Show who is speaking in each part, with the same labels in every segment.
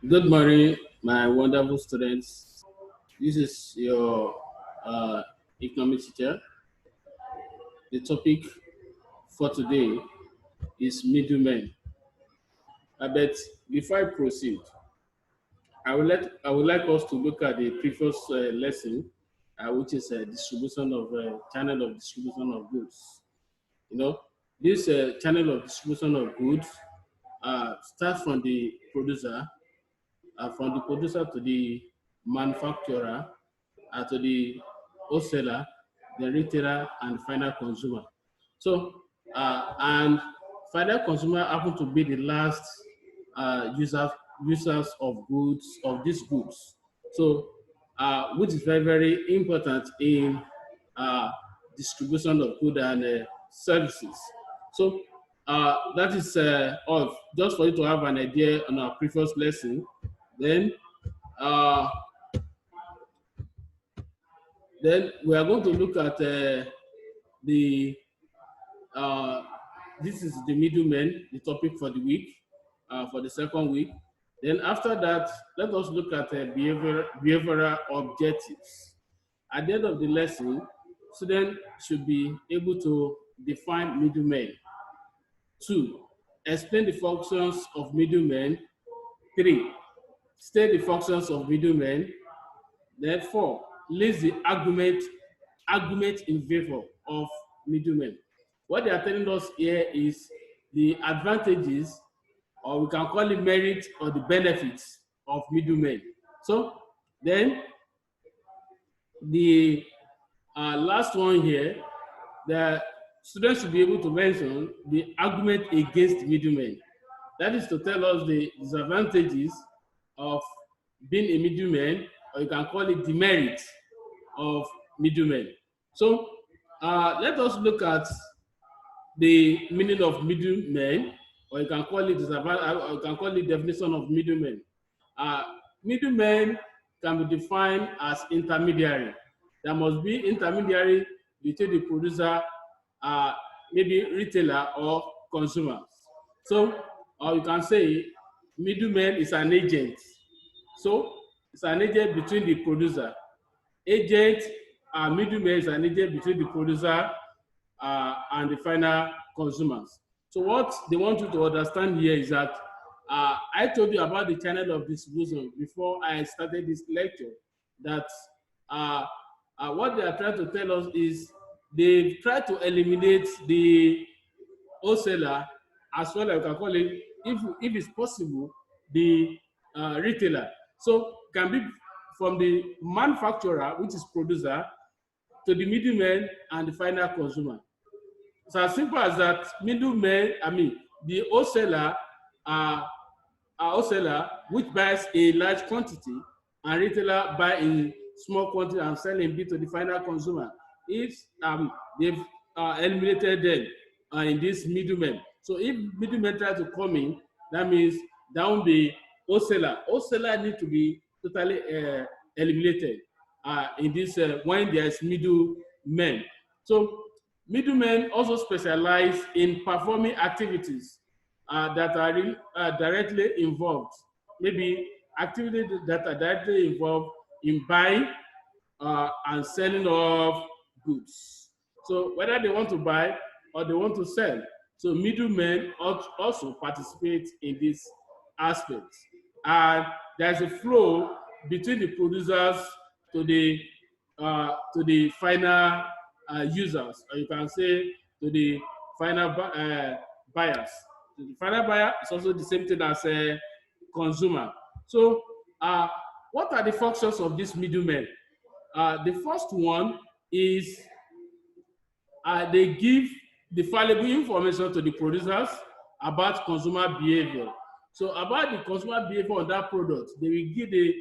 Speaker 1: Good morning, my wonderful students. This is your economic teacher. The topic for today is middlemen. But before I proceed, I would like us to look at the previous lesson, which is distribution of channel of distribution of goods. You know, this channel of distribution of goods starts from the producer to the manufacturer, to the wholesaler, the retailer, and final consumer. So, and final consumer happen to be the last users of goods of these goods. So, which is very very important in uh, distribution of goods and services. So, that is all. Just for you to have an idea on our previous lesson. Then, uh, then we are going to look at the uh, this is the middleman, the topic for the week, for the second week. Then after that, let us look at behavioral objectives. At the end of the lesson, students should be able to define middlemen. Two, explain the functions of middlemen. Three, state the functions of middlemen. Then four, list the argument in favor of middlemen. What they are telling us here is the advantages, or we can call it merit or the benefits of middlemen. So then the last one here, the students should be able to mention the argument against middlemen. That is to tell us the disadvantages of being a middleman, or you can call it the merit of middlemen. So let us look at the meaning of middlemen, or you can call it or you can call it definition of middlemen. Uh, Middlemen can be defined as intermediary. There must be intermediary between the producer, uh, maybe retailer or consumer. So, or you can say middleman is an agent. So, it's an agent between the producer. Agent, middleman is an agent between the producer and the final consumers. So what they want you to understand here is that I told you about the channel of distribution before I started this lecture. That uh, what they are trying to tell us is they've tried to eliminate the wholesaler, as well as I can call it, if it's possible, the retailer. So can be from the manufacturer, which is producer, to the middleman and the final consumer. It's as simple as that. Middleman, I mean, the wholesaler which buys a large quantity, and retailer buy a small quantity and sell in bit to the final consumer. If they've eliminated them in this middleman. So if middleman try to come in, that means that will be wholesaler. Wholesaler need to be totally eliminated in this when there is middlemen. So middlemen also specialize in performing activities that are directly involved, maybe activities that are directly involved in buying and selling of goods. So whether they want to buy or they want to sell, so middlemen also participate in this aspect. And there's a flow between the producers to the final users, or you can say to the final buyers. The final buyer is also the same thing as a consumer. So, what are the functions of this middlemen? The first one is they give the valuable information to the producers about consumer behavior. So about the consumer behavior on that product, they will give the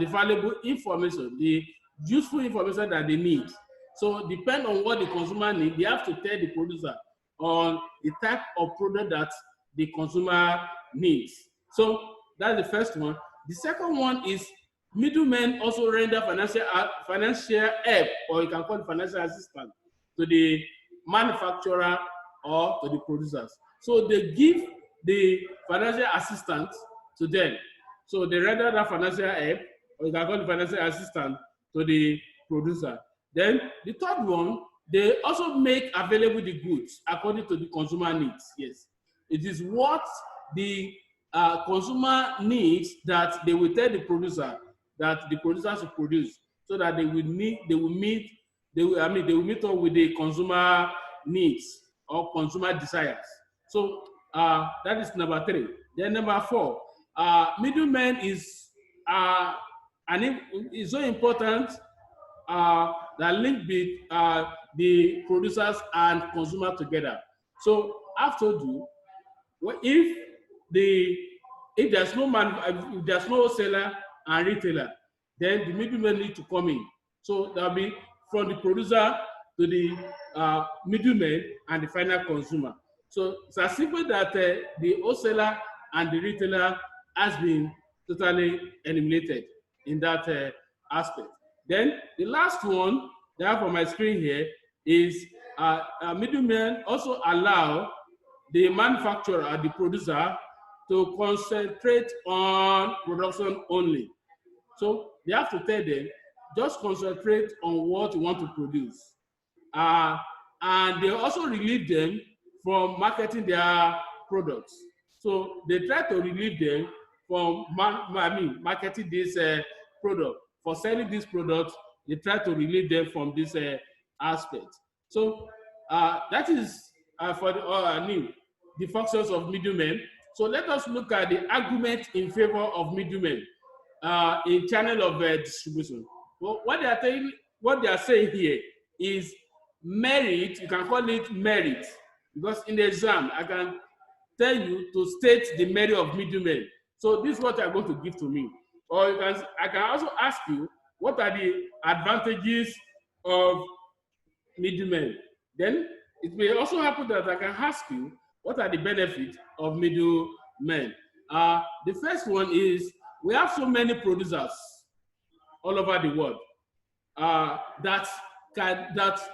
Speaker 1: valuable information, the useful information that they need. So depend on what the consumer need, they have to tell the producer on the type of product that the consumer needs. So that's the first one. The second one is middlemen also render financial help, or you can call it financial assistance, to the manufacturer or to the producers. So they give the financial assistance to them. So they render that financial help, or you can call it financial assistance to the producer. Then the third one, they also make available the goods according to the consumer needs. Yes, it is what the consumer needs that they will tell the producer that the producer should produce, so that they will meet they will meet up with the consumer needs or consumer desires. So that is number 3. Then number 4, middlemen uh, is so important, that link the producers and consumer together. So I've told you, if the if there's no if there's no seller and retailer, then the middleman need to come in. So that'll be from the producer to the middleman and the final consumer. So it's as simple that the wholesaler and the retailer has been totally eliminated in that aspect. Then the last one that I have on my screen here is middlemen also allow the manufacturer and the producer to concentrate on production only. So they have to tell them, just concentrate on what you want to produce. And they also relieve them from marketing their products. So they try to relieve them from marketing this product. For selling this product, they try to relieve them from this aspect. So that is for the functions of middlemen. So let us look at the argument in favor of middlemen in channel of distribution. Well, what they are saying here is merit. You can call it merit, because in the exam I can tell you to state the merit of middlemen. So this is what you are going to give to me. Or I can also ask you, what are the advantages of middlemen? Then it may also happen that I can ask you, what are the benefits of middlemen? The first one is, we have so many producers all over the world that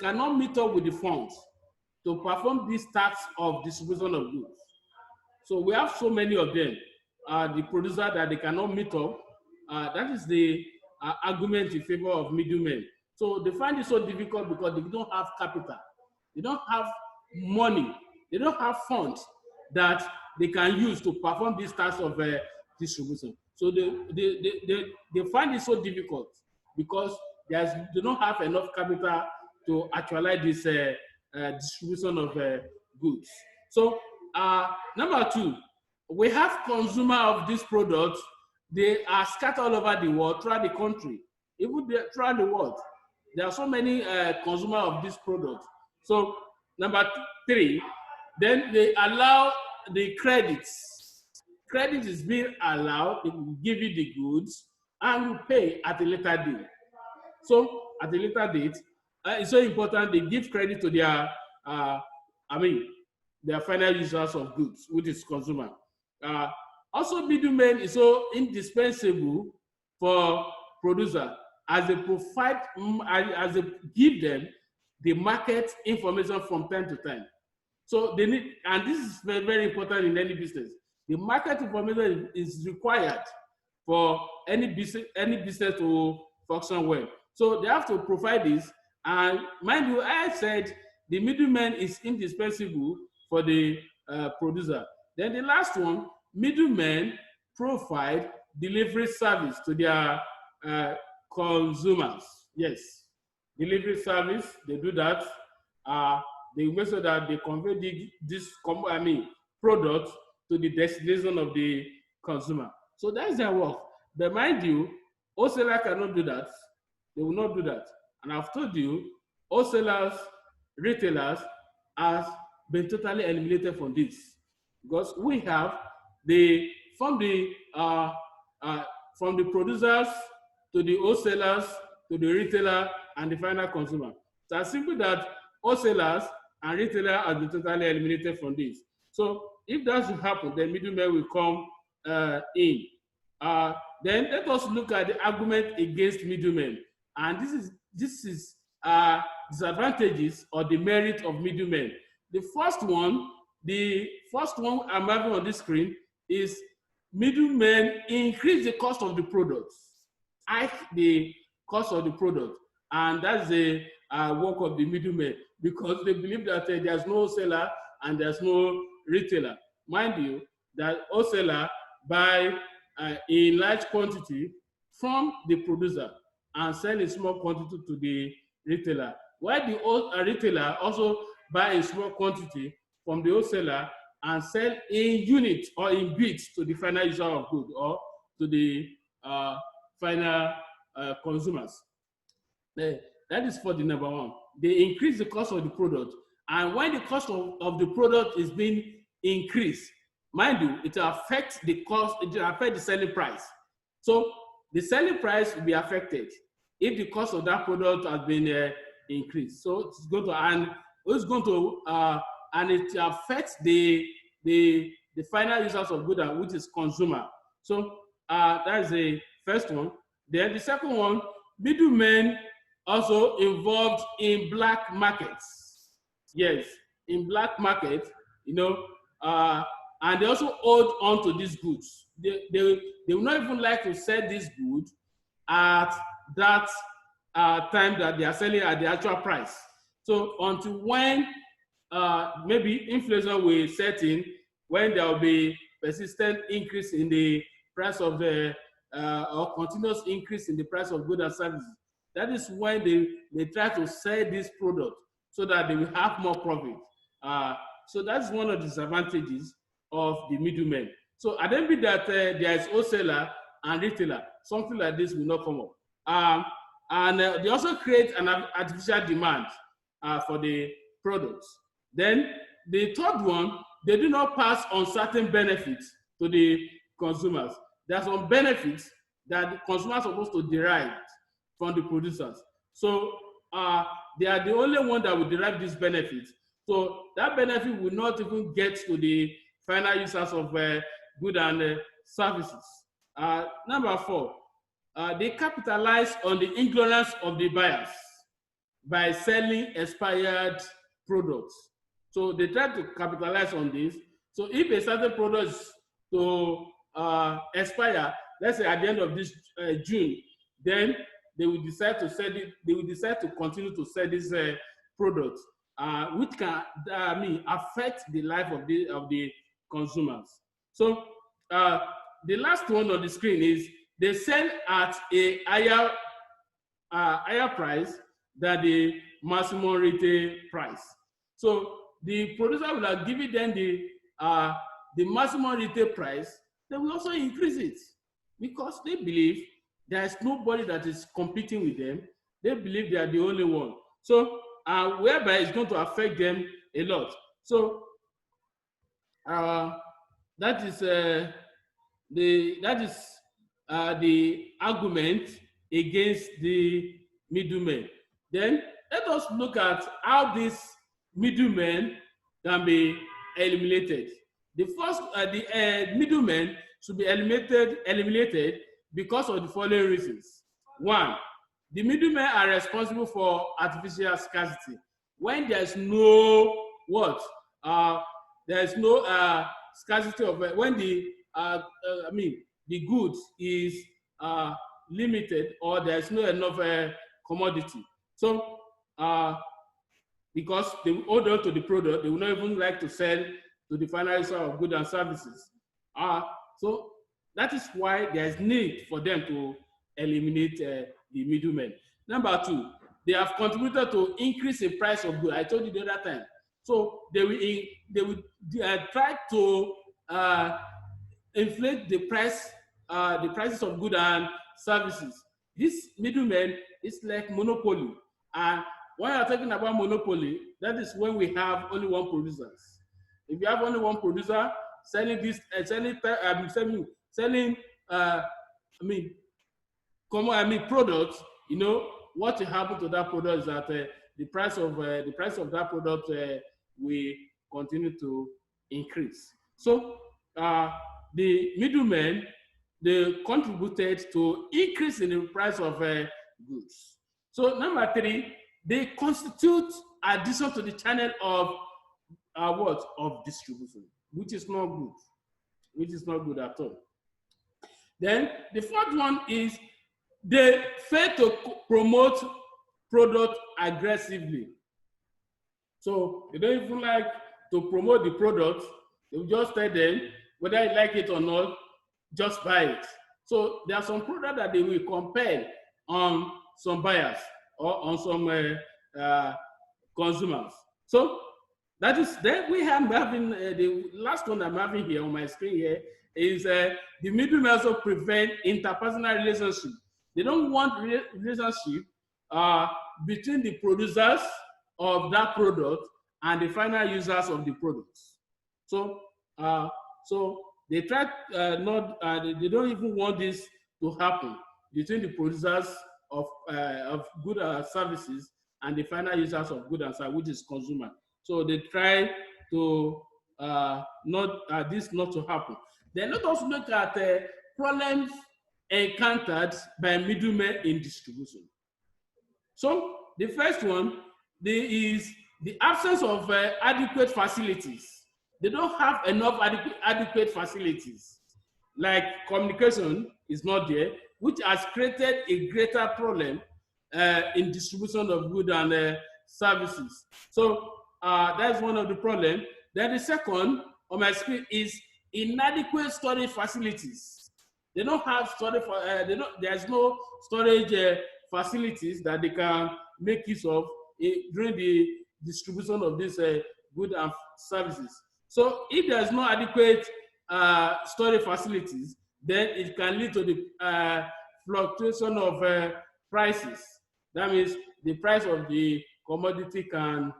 Speaker 1: cannot meet up with the funds to perform this task of distribution of goods. So we have so many of them, the producer, that they cannot meet up. That is the argument in favor of middlemen. So they find it so difficult because they don't have capital, they don't have money, they don't have funds that they can use to perform this task of distribution. So they find it so difficult because they don't have enough capital to actualize this distribution of goods. So number 2, we have consumer of this product. They are scattered all over the world, throughout the country, even throughout the world. There are so many consumer of this product. So number 3, then they allow the credits. Credit is being allowed. They will give you the goods and you pay at a later date. So at a later date, it's so important they give credit to their their final users of goods, which is consumer. Also, middlemen is so indispensable for producer, as they provide, as they give them the market information from time to time. So they need, and this is very, very important in any business. The market information is required for any business to function well. So they have to provide this. And mind you, I said the middleman is indispensable for the producer. Then the last one, middlemen provide delivery service to their consumers. Yes, delivery service, they do that. They make sure that they convey this product to the destination of the consumer. So that's their work. But mind you, wholesaler cannot do that. They will not do that. And I've told you, wholesalers, retailers has been totally eliminated from this, because we have from the producers to the wholesalers to the retailer and the final consumer. So it's simple that wholesalers and retailers have been totally eliminated from this. So if that should happen, then middlemen will come in. Then let us look at the argument against middlemen. And this is disadvantages or the merit of middlemen. The first one I'm having on this screen is middlemen increase the cost of the product, hike the cost of the product, and that's the work of the middlemen, because they believe that there's no seller and there's no retailer. Mind you, that wholesaler buy in large quantity from the producer and sell in small quantity to the retailer, while the retailer also buy in small quantity from the wholesaler and sell in units or in bits to the final user of goods or to the final consumers. That is for the number one. They increase the cost of the product, and when the cost of the product is being increased, mind you, it will affect the cost, it will affect the selling price. So the selling price will be affected if the cost of that product has been increased. So it's going to and it affects the final users of goods, which is consumer. So that is the first one. Then the second one, middlemen also involved in black markets. Yes, in black market, and they also hold on to these goods. They will not even like to sell these goods at that time that they are selling at the actual price. So until when maybe inflation will set in, when there will be persistent increase in the price of the or continuous increase in the price of goods and services, that is when they try to sell this product so that they will have more profit. So that's one of the disadvantages of the middlemen. So I don't mean that there is wholesaler and retailer. Something like this will not come up. And they also create an artificial demand for the products. Then the third one, they do not pass on certain benefits to the consumers. There are some benefits that the consumers are supposed to derive from the producers. So they are the only one that will derive these benefits. So that benefit will not even get to the final users of goods and services. Number four, they capitalize on the ignorance of the buyers by selling expired products. So they try to capitalize on this. So if a certain product is to expire, let's say at the end of this June, then they will decide to sell it. They will decide to continue to sell this product, which can affect the life of the consumers. So the last one on the screen is they sell at a higher price than the maximum retail price. So the producer will have given them the maximum retail price. They will also increase it because they believe there is nobody that is competing with them. They believe they are the only one. So whereby it's going to affect them a lot. So that is the argument against the middlemen. Then let us look at how these middlemen can be eliminated. The first, the middlemen should be eliminated because of the following reasons. One, the middlemen are responsible for artificial scarcity. When there is no there is no scarcity of when the the goods is limited or there is no enough commodity. So because they will hold on to the product, they will not even like to sell to the final user of goods and services. So that is why there is need for them to eliminate the middlemen. Number two, they have contributed to increase in price of goods. I told you the other time. So they will try to inflate the prices of goods and services. This middleman is like monopoly. And when you are talking about monopoly, that is when we have only one producer. If you have only one producer selling this, selling products, what will happen to that product is that the price of that product will continue to increase. So the middlemen, they contributed to increase in the price of goods. So number three, they constitute addition to the channel of distribution, which is not good, at all. Then the fourth one is they fail to promote product aggressively. So they don't even like to promote the product. They will just tell them whether you like it or not, just buy it. So there are some products that they will compel on some buyers or on some consumers. So that is, then we have having the last one I'm having here on my screen here is the middlemen also prevent interpersonal relationship. They don't want relationship between the producers of that product and the final users of the products. So they try not they don't even want this to happen between the producers of goods and services and the final users of goods and services, which is consumer. So they try to not this not to happen. Then let us look at problems encountered by middlemen in distribution. So the first one is the absence of adequate facilities. They don't have enough adequate facilities. Like communication is not there, which has created a greater problem in distribution of goods and services. So that's one of the problems. Then the second on my screen is inadequate storage facilities. They don't have storage. There's no storage facilities that they can make use of during the distribution of these goods and services. So if there's no adequate storage facilities, then it can lead to the fluctuation of prices. That means the price of the commodity can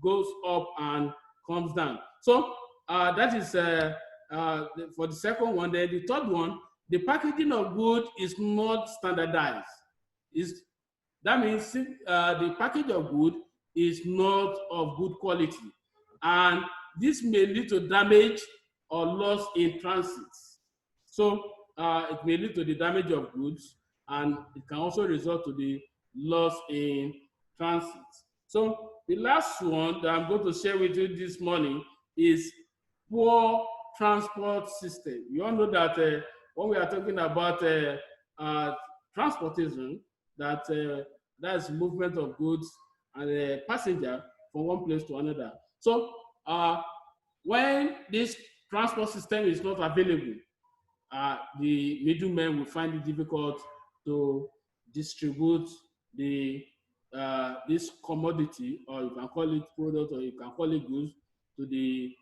Speaker 1: goes up and comes down. So that is for the second one. Then the third one, the packaging of goods is not standardized. That means the package of goods is not of good quality, and this may lead to damage or loss in transit. So it may lead to the damage of goods, and it can also result to the loss in transit. So the last one that I'm going to share with you this morning is poor transport system. You all know that when we are talking about transportation, that's movement of goods and passenger from one place to another. So when this transport system is not available, the middlemen will find it difficult to distribute this commodity, or you can call it product, or you can call it goods, to the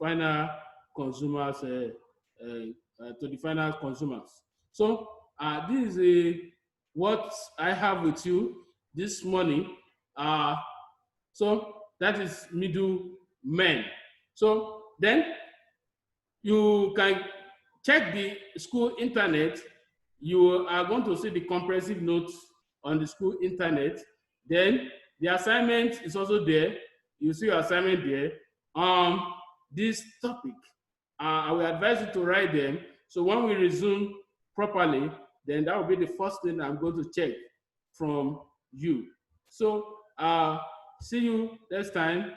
Speaker 1: final consumers. So this is what I have with you this morning. So that is middlemen. So then you can check the school internet. You are going to see the comprehensive notes on the school internet. Then the assignment is also there. You see your assignment there. This topic, I will advise you to write them. So when we resume properly, then that will be the first thing I'm going to check from you. So see you next time.